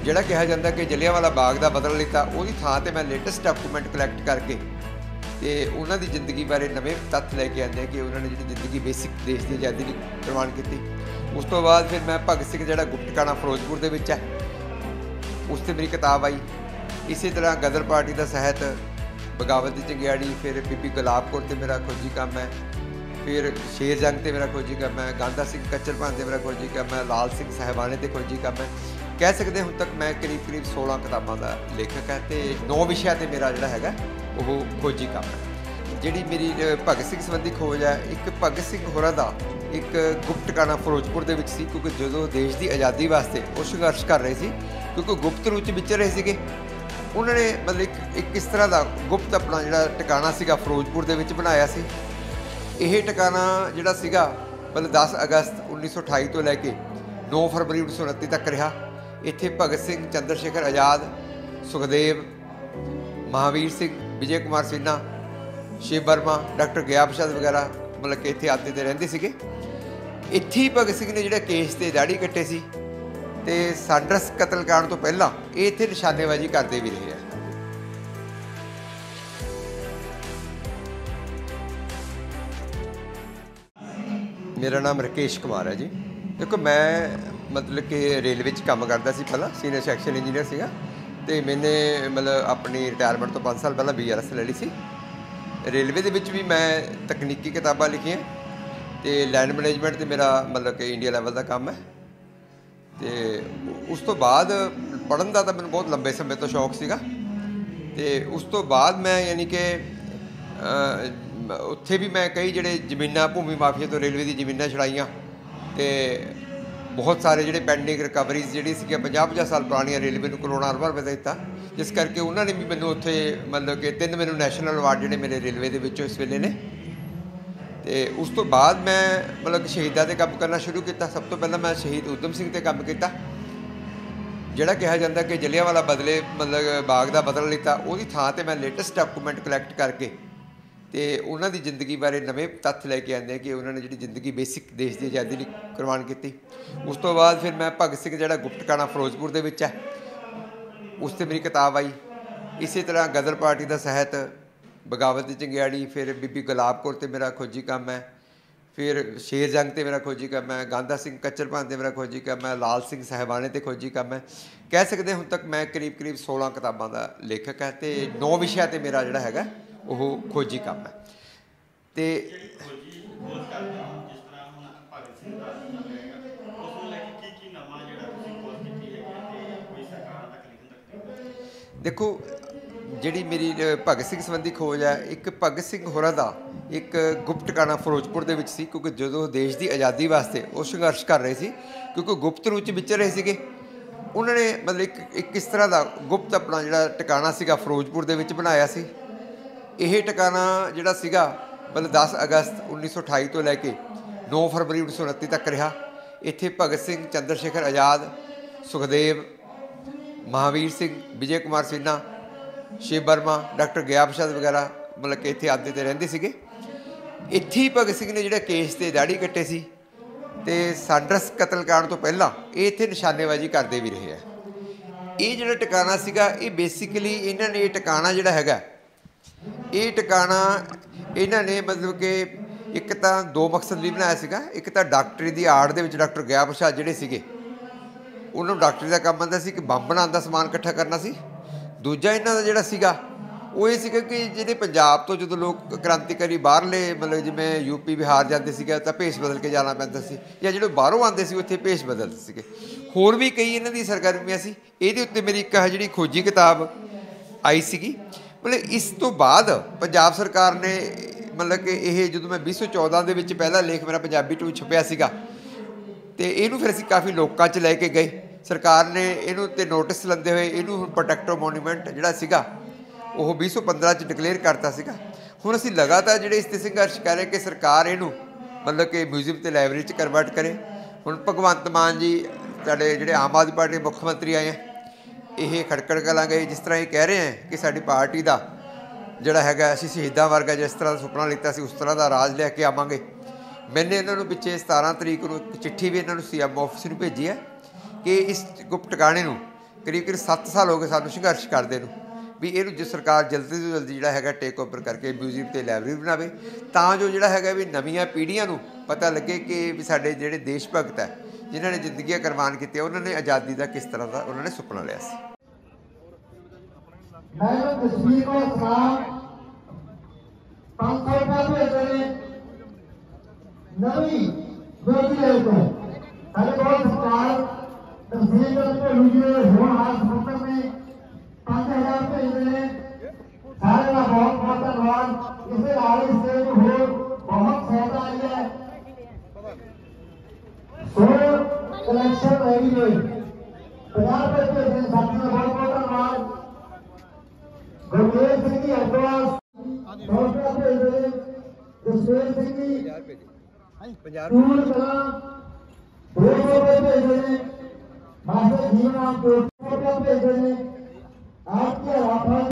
ਜਿਹੜਾ ਕਿਹਾ ਜਾਂਦਾ ਕਿ ਜਲਿਆਂਵਾਲਾ ਬਾਗ ਦਾ ਬਦਲ ਲਿੱਤਾ, ਉਹਦੀ ਥਾਂ ਤੇ ਮੈਂ ਲੇਟੈਸਟ ਡਾਕੂਮੈਂਟ ਕਲੈਕਟ ਕਰਕੇ ਤੇ ਉਹਨਾਂ ਦੀ ਜ਼ਿੰਦਗੀ ਬਾਰੇ ਨਵੇਂ ਤੱਥ ਲੈ ਕੇ ਆਉਂਦੇ ਕਿ ਉਹਨਾਂ ਨੇ ਜਿਹੜੀ ਜ਼ਿੰਦਗੀ ਬੇਸਿਕ ਦੇਸ਼ ਦੀ ਆਜ਼ਾਦੀ ਲਈ ਕੁਰਬਾਨ ਕੀਤੀ। ਉਸ ਤੋਂ ਬਾਅਦ ਫਿਰ ਮੈਂ ਭਗਤ ਸਿੰਘ ਜਿਹੜਾ ਗੁਪਤਕਾਣਾ ਫਿਰੋਜ਼ਪੁਰ ਦੇ ਵਿੱਚ ਹੈ, ਉਸ 'ਤੇ ਮੇਰੀ ਕਿਤਾਬ ਆਈ। ਇਸੇ ਤਰ੍ਹਾਂ ਗਦਰ ਪਾਰਟੀ ਦਾ ਸਾਹਿਤ, ਬਗਾਵਤ ਦੀ ਚੰਗਿਆੜੀ, ਫਿਰ ਬੀਬੀ ਗੁਲਾਬ ਕੌਰ 'ਤੇ ਮੇਰਾ ਖੋਜੀ ਕੰਮ ਹੈ, ਫਿਰ ਸ਼ੇਰ ਜੰਗ 'ਤੇ ਮੇਰਾ ਖੋਜੀ ਕੰਮ ਹੈ, ਗਾਂਧਾ ਸਿੰਘ ਕੱਚਰਪਾਨ 'ਤੇ ਮੇਰਾ ਖੋਜੀ ਕੰਮ ਹੈ, ਲਾਲ ਸਿੰਘ ਸਾਹਿਬਾਨੇ 'ਤੇ ਖੋਜੀ ਕੰਮ ਹੈ। ਕਹਿ ਸਕਦੇ ਹੁਣ ਤੱਕ ਮੈਂ ਕਰੀਬ 16 ਕਿਤਾਬਾਂ ਦਾ ਲੇਖਕ ਹੈ ਤੇ 9 ਵਿਸ਼ਿਆਂ 'ਤੇ ਮੇਰਾ ਜਿਹੜਾ ਹੈਗਾ ਉਹ ਖੋਜੀ ਕੰਮ ਹੈ। ਜਿਹੜੀ ਮੇਰੀ ਭਗਤ ਸਿੰਘ ਸੰਬੰਧੀ ਖੋਜ ਹੈ, ਇੱਕ ਭਗਤ ਸਿੰਘ ਹੋਰਾਂ ਦਾ ਇੱਕ ਗੁਪਤਕਾਣਾ ਫਿਰੋਜ਼ਪੁਰ ਦੇ ਵਿੱਚ ਸੀ, ਕਿਉਂਕਿ ਜਦੋਂ ਦੇਸ਼ ਦੀ ਆਜ਼ਾਦੀ ਵਾਸਤੇ ਉਹ ਸੰਘਰਸ਼ ਕਰ ਰਹੇ ਸੀ, ਕਿਉਂਕਿ ਗੁਪਤ ਰੂਪ 'ਚ ਵਿਚਰ ਰਹੇ ਸੀਗੇ। ਉਹਨਾਂ ਨੇ ਮਤਲਬ ਇੱਕ ਇਸ ਤਰ੍ਹਾਂ ਦਾ ਗੁਪਤ ਆਪਣਾ ਜਿਹੜਾ ਟਿਕਾਣਾ ਸੀਗਾ ਫਿਰੋਜ਼ਪੁਰ ਦੇ ਵਿੱਚ ਬਣਾਇਆ ਸੀ। ਇਹ ਟਿਕਾਣਾ ਜਿਹੜਾ ਸੀਗਾ ਮਤਲਬ 10 ਅਗਸਤ 1928 ਤੋਂ ਲੈ ਕੇ 9 ਫਰਵਰੀ 1929 ਤੱਕ ਰਿਹਾ। ਇੱਥੇ ਭਗਤ ਸਿੰਘ, ਚੰਦਰ ਸ਼ੇਖਰ ਆਜ਼ਾਦ, ਸੁਖਦੇਵ, ਮਹਾਵੀਰ ਸਿੰਘ, ਵਿਜੇ ਕੁਮਾਰ ਸਿਨਹਾ, ਸ਼ਿਵ ਵਰਮਾ, ਡਾਕਟਰ ਗਿਆ ਪ੍ਰਸਾਦ ਵਗੈਰਾ ਮਤਲਬ ਕਿ ਇੱਥੇ ਆਦੇ ਤੇ ਰਹਿੰਦੇ ਸੀਗੇ। ਇੱਥੇ ਹੀ ਭਗਤ ਸਿੰਘ ਨੇ ਜਿਹੜੇ ਕੇਸ ਤੇ ਦਾੜੀ ਕੱਟੇ ਸੀ ਤੇ ਸਾਂਡਰਸ ਕਤਲਕਾਂਡ ਤੋਂ ਪਹਿਲਾਂ ਇਹ ਇੱਥੇ ਨਿਸ਼ਾਨੇਬਾਜ਼ੀ ਕਰਦੇ ਵੀ ਰਹੇ ਆ। ਮੇਰਾ ਨਾਮ ਰਕੇਸ਼ ਕੁਮਾਰ ਹੈ ਜੀ। ਦੇਖੋ, ਮੈਂ ਮਤਲਬ ਕਿ ਰੇਲਵੇ 'ਚ ਕੰਮ ਕਰਦਾ ਸੀ, ਪਹਿਲਾਂ ਸੀਨੀਅਰ ਸੈਕਸ਼ਨ ਇੰਜੀਨੀਅਰ ਸੀਗਾ ਅਤੇ ਮੈਨੇ ਮਤਲਬ ਆਪਣੀ ਰਿਟਾਇਰਮੈਂਟ ਤੋਂ 5 ਸਾਲ ਪਹਿਲਾਂ BRS ਲੈ ਲਈ ਸੀ। ਰੇਲਵੇ ਦੇ ਵਿੱਚ ਵੀ ਮੈਂ ਤਕਨੀਕੀ ਕਿਤਾਬਾਂ ਲਿਖੀਆਂ ਅਤੇ ਲੈਂਡ ਮੈਨੇਜਮੈਂਟ 'ਤੇ ਮੇਰਾ ਮਤਲਬ ਕਿ ਇੰਡੀਆ ਲੈਵਲ ਦਾ ਕੰਮ ਹੈ। ਅਤੇ ਉਸ ਤੋਂ ਬਾਅਦ ਪੜ੍ਹਨ ਦਾ ਤਾਂ ਮੈਨੂੰ ਬਹੁਤ ਲੰਬੇ ਸਮੇਂ ਤੋਂ ਸ਼ੌਕ ਸੀਗਾ ਅਤੇ ਉਸ ਤੋਂ ਬਾਅਦ ਮੈਂ ਯਾਨੀ ਕਿ ਉੱਥੇ ਵੀ ਮੈਂ ਕਈ ਜਿਹੜੇ ਜ਼ਮੀਨਾਂ ਭੂਮੀ ਮਾਫੀਆ ਤੋਂ ਰੇਲਵੇ ਦੀ ਜ਼ਮੀਨਾਂ ਛੁਡਾਈਆਂ ਅਤੇ ਬਹੁਤ ਸਾਰੇ ਜਿਹੜੇ ਪੈਂਡਿੰਗ ਰਿਕਵਰੀਜ਼ ਜਿਹੜੀ ਸੀਗੀਆਂ 50-50 ਸਾਲ ਪੁਰਾਣੀਆਂ ਰੇਲਵੇ ਨੂੰ ਕਰੋੜਾਂ ਅਰਬਾਂ ਰੁਪਏ ਦਾ ਦਿੱਤਾ, ਜਿਸ ਕਰਕੇ ਉਹਨਾਂ ਨੇ ਵੀ ਮੈਨੂੰ ਉੱਥੇ ਮਤਲਬ ਕਿ 3 ਮੈਨੂੰ ਨੈਸ਼ਨਲ ਅਵਾਰਡ ਜਿਹੜੇ ਮੇਰੇ ਰੇਲਵੇ ਦੇ ਵਿੱਚੋਂ ਇਸ ਵੇਲੇ ਨੇ। ਅਤੇ ਉਸ ਤੋਂ ਬਾਅਦ ਮੈਂ ਮਤਲਬ ਕਿ ਸ਼ਹੀਦਾਂ 'ਤੇ ਕੰਮ ਕਰਨਾ ਸ਼ੁਰੂ ਕੀਤਾ। ਸਭ ਤੋਂ ਪਹਿਲਾਂ ਮੈਂ ਸ਼ਹੀਦ ਊਧਮ ਸਿੰਘ 'ਤੇ ਕੰਮ ਕੀਤਾ। ਜਿਹੜਾ ਕਿਹਾ ਜਾਂਦਾ ਕਿ ਜਲਿਆਂਵਾਲਾ ਮਤਲਬ ਬਾਗ ਦਾ ਬਦਲ ਲਿੱਤਾ, ਉਹਦੀ ਥਾਂ 'ਤੇ ਮੈਂ ਲੇਟੈਸਟ ਡਾਕੂਮੈਂਟ ਕਲੈਕਟ ਕਰਕੇ ਅਤੇ ਉਹਨਾਂ ਦੀ ਜ਼ਿੰਦਗੀ ਬਾਰੇ ਨਵੇਂ ਤੱਥ ਲੈ ਕੇ ਆਉਂਦੇ ਕਿ ਉਹਨਾਂ ਨੇ ਜਿਹੜੀ ਜ਼ਿੰਦਗੀ ਬੇਸਿਕ ਦੇਸ਼ ਦੀ ਆਜ਼ਾਦੀ ਲਈ ਕੁਰਬਾਨ ਕੀਤੀ। ਉਸ ਤੋਂ ਬਾਅਦ ਫਿਰ ਮੈਂ ਭਗਤ ਸਿੰਘ ਜਿਹੜਾ ਗੁਪਤਕਾਣਾ ਫਿਰੋਜ਼ਪੁਰ ਦੇ ਵਿੱਚ ਹੈ, ਉਸ 'ਤੇ ਮੇਰੀ ਕਿਤਾਬ ਆਈ। ਇਸੇ ਤਰ੍ਹਾਂ ਗਦਰ ਪਾਰਟੀ ਦਾ ਸਾਹਿਤ, ਬਗਾਵਤ ਦੀ ਚੰਗਿਆੜੀ, ਫਿਰ ਬੀਬੀ ਗੁਲਾਬ ਕੌਰ 'ਤੇ ਮੇਰਾ ਖੋਜੀ ਕੰਮ ਹੈ, ਫਿਰ ਸ਼ੇਰ ਜੰਗ 'ਤੇ ਮੇਰਾ ਖੋਜੀ ਕੰਮ ਹੈ, ਗਾਂਧਾ ਸਿੰਘ ਕੱਚਰਪਾਨ 'ਤੇ ਮੇਰਾ ਖੋਜੀ ਕੰਮ ਹੈ, ਲਾਲ ਸਿੰਘ ਸਾਹਿਬਾਨੇ 'ਤੇ ਖੋਜੀ ਕੰਮ ਹੈ। ਕਹਿ ਸਕਦੇ ਹੁਣ ਤੱਕ ਮੈਂ ਕਰੀਬ 16 ਕਿਤਾਬਾਂ ਦਾ ਲੇਖਕ ਹੈ ਤੇ 9 ਵਿਸ਼ਿਆਂ 'ਤੇ ਮੇਰਾ ਜਿਹੜਾ ਹੈਗਾ ਉਹ ਖੋਜੀ ਕੰਮ ਹੈ। ਅਤੇ ਦੇਖੋ, ਜਿਹੜੀ ਮੇਰੀ ਭਗਤ ਸਿੰਘ ਸੰਬੰਧੀ ਖੋਜ ਹੈ, ਇੱਕ ਭਗਤ ਸਿੰਘ ਹੋਰਾਂ ਦਾ ਇੱਕ ਗੁਪਤਕਾਣਾ ਫਿਰੋਜ਼ਪੁਰ ਦੇ ਵਿੱਚ ਸੀ, ਕਿਉਂਕਿ ਜਦੋਂ ਦੇਸ਼ ਦੀ ਆਜ਼ਾਦੀ ਵਾਸਤੇ ਉਹ ਸੰਘਰਸ਼ ਕਰ ਰਹੇ ਸੀ, ਕਿਉਂਕਿ ਗੁਪਤ ਰੂਪ 'ਚ ਵਿਚਰ ਰਹੇ ਸੀਗੇ। ਉਹਨਾਂ ਨੇ ਮਤਲਬ ਇੱਕ ਇਸ ਤਰ੍ਹਾਂ ਦਾ ਗੁਪਤ ਆਪਣਾ ਜਿਹੜਾ ਟਿਕਾਣਾ ਸੀਗਾ ਫਿਰੋਜ਼ਪੁਰ ਦੇ ਵਿੱਚ ਬਣਾਇਆ ਸੀ। ਇਹ ਟਿਕਾਣਾ ਜਿਹੜਾ ਸੀਗਾ ਮਤਲਬ 10 ਅਗਸਤ 1928 ਤੋਂ ਲੈ ਕੇ 9 ਫਰਵਰੀ 1929 ਤੱਕ ਰਿਹਾ। ਇੱਥੇ ਭਗਤ ਸਿੰਘ, ਚੰਦਰ ਸ਼ੇਖਰ ਆਜ਼ਾਦ, ਸੁਖਦੇਵ, ਮਹਾਵੀਰ ਸਿੰਘ, ਵਿਜੇ ਕੁਮਾਰ ਸਿਨਹਾ, ਸ਼ਿਵ ਵਰਮਾ, ਡਾਕਟਰ ਗਿਆ ਪ੍ਰਸਾਦ ਵਗੈਰਾ ਮਤਲਬ ਕਿ ਇੱਥੇ ਆਦੇ ਤੇ ਰਹਿੰਦੇ ਸੀਗੇ। ਇੱਥੇ ਹੀ ਭਗਤ ਸਿੰਘ ਨੇ ਜਿਹੜੇ ਕੇਸ ਤੇ ਦਾੜੀ ਕੱਟੇ ਸੀ ਤੇ ਸਾਂਡਰਸ ਕਤਲਕਾਂਡ ਤੋਂ ਪਹਿਲਾਂ ਇਹ ਇੱਥੇ ਨਿਸ਼ਾਨੇਬਾਜ਼ੀ ਕਰਦੇ ਵੀ ਰਹੇ ਆ। ਇਹ ਜਿਹੜਾ ਟਿਕਾਣਾ ਸੀਗਾ, ਇਹ ਬੇਸਿਕਲੀ ਇਹਨਾਂ ਨੇ ਇਹ ਟਿਕਾਣਾ ਜਿਹੜਾ ਹੈਗਾ, ਇਹ ਟਿਕਾਣਾ ਇਹਨਾਂ ਨੇ ਮਤਲਬ ਕਿ ਇੱਕ ਤਾਂ 2 ਮਕਸਦ ਲਈ ਬਣਾਇਆ ਸੀਗਾ। ਇੱਕ ਤਾਂ ਡਾਕਟਰੀ ਦੀ ਆੜ ਦੇ ਵਿੱਚ ਡਾਕਟਰ ਗਿਆ ਪ੍ਰਸਾਦ ਜਿਹੜੇ ਸੀਗੇ, ਉਹਨਾਂ ਨੂੰ ਡਾਕਟਰੀ ਦਾ ਕੰਮ ਆਉਂਦਾ ਸੀ ਕਿ ਬੰਬ ਬਣਾਉਣ ਦਾ ਸਮਾਨ ਇਕੱਠਾ ਕਰਨਾ ਸੀ। ਦੂਜਾ ਇਹਨਾਂ ਦਾ ਜਿਹੜਾ ਸੀਗਾ ਉਹ ਇਹ ਸੀਗਾ ਕਿ ਜਿਹੜੇ ਪੰਜਾਬ ਤੋਂ ਜਦੋਂ ਲੋਕ ਕ੍ਰਾਂਤੀਕਾਰੀ ਬਾਹਰਲੇ ਮਤਲਬ ਜਿਵੇਂ UP ਬਿਹਾਰ ਜਾਂਦੇ ਸੀਗੇ ਤਾਂ ਭੇਸ ਬਦਲ ਕੇ ਜਾਣਾ ਪੈਂਦਾ ਸੀ, ਜਾਂ ਜਿਹੜੇ ਬਾਹਰੋਂ ਆਉਂਦੇ ਸੀ ਉੱਥੇ ਭੇਸ ਬਦਲਦੇ ਸੀਗੇ। ਹੋਰ ਵੀ ਕਈ ਇਹਨਾਂ ਦੀ ਸਰਗਰਮੀਆਂ ਸੀ। ਇਹਦੇ ਉੱਤੇ ਮੇਰੀ ਇੱਕ ਜਿਹੜੀ ਖੋਜੀ ਕਿਤਾਬ ਆਈ ਸੀਗੀ। ਮਤਲਬ ਇਸ ਤੋਂ ਬਾਅਦ ਪੰਜਾਬ ਸਰਕਾਰ ਨੇ ਮਤਲਬ ਕਿ ਇਹ ਜਦੋਂ ਮੈਂ 2014 ਦੇ ਵਿੱਚ ਪਹਿਲਾ ਲੇਖ ਮੇਰਾ ਪੰਜਾਬੀ 'ਚ ਛਪਿਆ ਸੀਗਾ ਅਤੇ ਇਹਨੂੰ ਫਿਰ ਅਸੀਂ ਕਾਫੀ ਲੋਕਾਂ 'ਚ ਲੈ ਕੇ ਗਏ। ਸਰਕਾਰ ਨੇ ਇਹਨੂੰ 'ਤੇ ਨੋਟਿਸ ਲੈਂਦੇ ਹੋਏ ਇਹਨੂੰ ਹੁਣ ਪ੍ਰੋਟੈਕਟੋ ਮੋਨੂਮੈਂਟ ਜਿਹੜਾ ਸੀਗਾ ਉਹ 2015 'ਚ ਡਿਕਲੇਅਰ ਕਰਤਾ ਸੀਗਾ। ਹੁਣ ਅਸੀਂ ਲਗਾਤਾਰ ਜਿਹੜੇ ਇਸ 'ਤੇ ਸੰਘਰਸ਼ ਕਰ ਰਹੇ ਕਿ ਸਰਕਾਰ ਇਹਨੂੰ ਮਤਲਬ ਕਿ ਮਿਊਜ਼ੀਅਮ ਅਤੇ ਲਾਇਬ੍ਰੇਰੀ 'ਚ ਕਨਵਰਟ ਕਰੇ। ਹੁਣ ਭਗਵੰਤ ਮਾਨ ਜੀ ਸਾਡੇ ਜਿਹੜੇ ਆਮ ਆਦਮੀ ਪਾਰਟੀ ਦੇ ਮੁੱਖ ਮੰਤਰੀ ਆਏ ਆ, ਇਹ ਖਟਕੜ ਕਲਾਂ ਗਏ, ਜਿਸ ਤਰ੍ਹਾਂ ਇਹ ਕਹਿ ਰਹੇ ਹੈ ਕਿ ਸਾਡੀ ਪਾਰਟੀ ਦਾ ਜਿਹੜਾ ਹੈਗਾ ਅਸੀਂ ਸ਼ਹੀਦਾਂ ਵਰਗਾ ਜਿਸ ਤਰ੍ਹਾਂ ਦਾ ਸੁਪਨਾ ਲਿੱਤਾ ਸੀ ਉਸ ਤਰ੍ਹਾਂ ਦਾ ਰਾਜ ਲੈ ਕੇ ਆਵਾਂਗੇ। मैंने इन्होंने पिछे 17 तरीक को चिट्ठी भी इन्होंने CM ऑफिस में भेजी है कि इस गुप्त टिकाणे करीब करीब 7 साल हो गए सानूं संघर्ष करदे नूं भी ਇਹਨੂੰ जो सरकार जल्दी ਤੋਂ जल्दी ਜਿਹੜਾ ਹੈਗਾ ਟੇਕ ਓਵਰ ਕਰਕੇ ਮਿਊਜ਼ੀਅਮ ਤੇ ਲਾਇਬ੍ਰੇਰੀ ਬਣਾਵੇ ਤਾਂ ਜੋ ਜਿਹੜਾ ਹੈਗਾ ਵੀ ਨਵੀਆਂ ਪੀੜ੍ਹੀਆਂ ਨੂੰ ਪਤਾ ਲੱਗੇ ਕਿ ਵੀ ਸਾਡੇ ਜਿਹੜੇ ਦੇਸ਼ ਭਗਤ ਹੈ ਜਿਨ੍ਹਾਂ ਨੇ ਜ਼ਿੰਦਗੀਆਂ ਕੁਰਬਾਨ ਕੀਤੀਆਂ ਉਹਨਾਂ ਨੇ ਆਜ਼ਾਦੀ ਦਾ ਕਿਸ ਤਰ੍ਹਾਂ ਦਾ ਉਹਨਾਂ ਨੇ ਸੁਪਨਾ ਲਿਆ ਸੀ। मैं तस्वीर को सलाम 500 रुपये भेजे नवी ज्योति है को सारे बहुत सरकार तस्वीर को लूजिए होन हाल समुद्र में 5000 रुपये भेजे सारे का बहुत बहुत धन्यवाद। इसे आगे से हो बहुत सहायता आई है। सो कलेक्शन रही है 50 रुपये भेजे साथी का बहुत बहुत धन्यवाद। गुरदेव सिंह जी हरद्वार 100 रुपये भेजे जसवीर सिंह जी 50 रुपये 200 रुपये भेजे मास्टर जीवन 200 रुपये भेजे